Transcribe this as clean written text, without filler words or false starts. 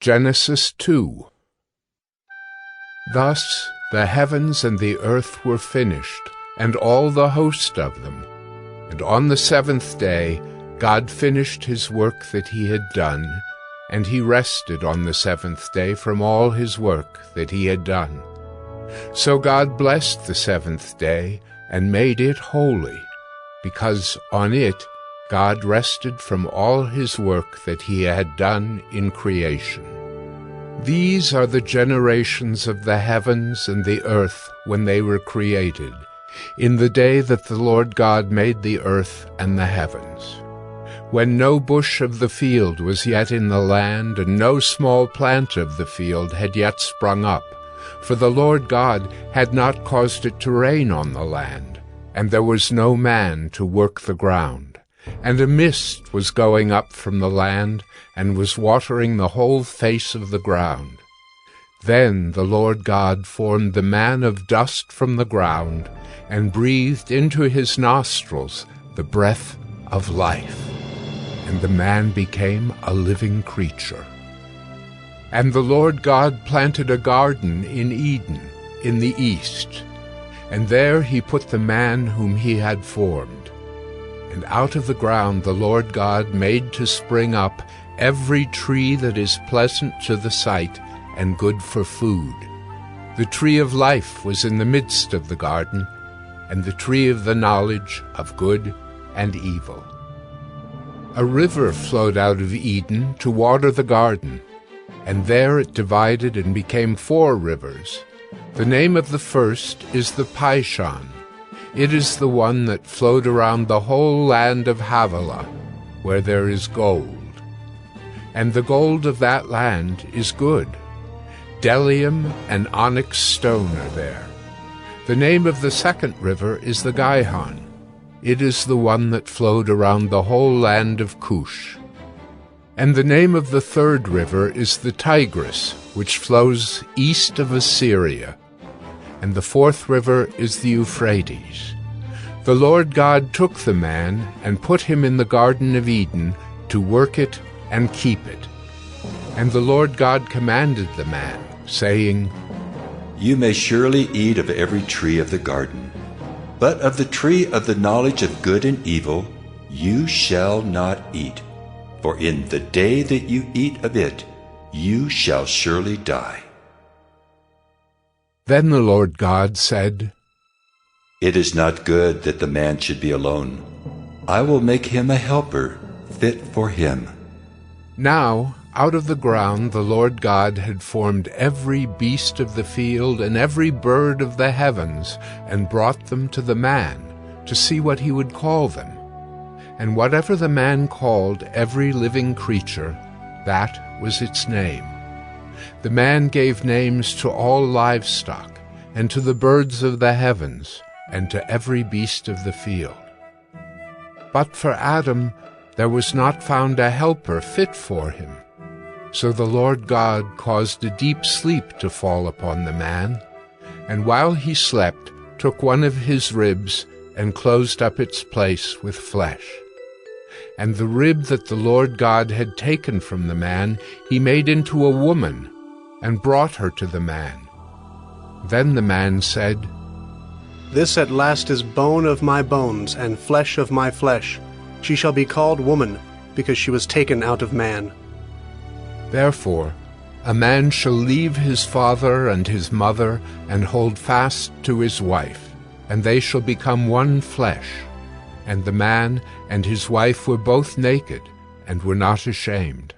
Genesis 2. Thus the heavens and the earth were finished, and all the host of them. And on the seventh day God finished his work that he had done, and he rested on the seventh day from all his work that he had done. So God blessed the seventh day and made it holy, because on it God rested from all his work that he had done in creation. These are the generations of the heavens and the earth when they were created, in the day that the Lord God made the earth and the heavens. When no bush of the field was yet in the land, and no small plant of the field had yet sprung up, for the Lord God had not caused it to rain on the land, and there was no man to work the ground. And a mist was going up from the land, and was watering the whole face of the ground. Then the Lord God formed the man of dust from the ground, and breathed into his nostrils the breath of life. And the man became a living creature. And the Lord God planted a garden in Eden, in the east, and there he put the man whom he had formed. And out of the ground the Lord God made to spring up every tree that is pleasant to the sight and good for food. The tree of life was in the midst of the garden, and the tree of the knowledge of good and evil. A river flowed out of Eden to water the garden, and there it divided and became 4 rivers. The name of the first is the Pishon. It is the one that flowed around the whole land of Havilah, where there is gold. And the gold of that land is good. Bdellium and onyx stone are there. The name of the second river is the Gihon. It is the one that flowed around the whole land of Cush. And the name of the third river is the Tigris, which flows east of Assyria. And the fourth river is the Euphrates. The Lord God took the man and put him in the Garden of Eden to work it and keep it. And the Lord God commanded the man, saying, You may surely eat of every tree of the garden, but of the tree of the knowledge of good and evil you shall not eat, for in the day that you eat of it you shall surely die. Then the Lord God said, It is not good that the man should be alone. I will make him a helper fit for him. Now out of the ground the Lord God had formed every beast of the field and every bird of the heavens, and brought them to the man, to see what he would call them. And whatever the man called every living creature, that was its name. The man gave names to all livestock, and to the birds of the heavens, and to every beast of the field. But for Adam there was not found a helper fit for him. So the Lord God caused a deep sleep to fall upon the man, and while he slept took one of his ribs and closed up its place with flesh. And the rib that the Lord God had taken from the man he made into a woman, and brought her to the man. Then the man said, This at last is bone of my bones, and flesh of my flesh. She shall be called woman, because she was taken out of man. Therefore a man shall leave his father and his mother, and hold fast to his wife, and they shall become one flesh. And the man and his wife were both naked, and were not ashamed.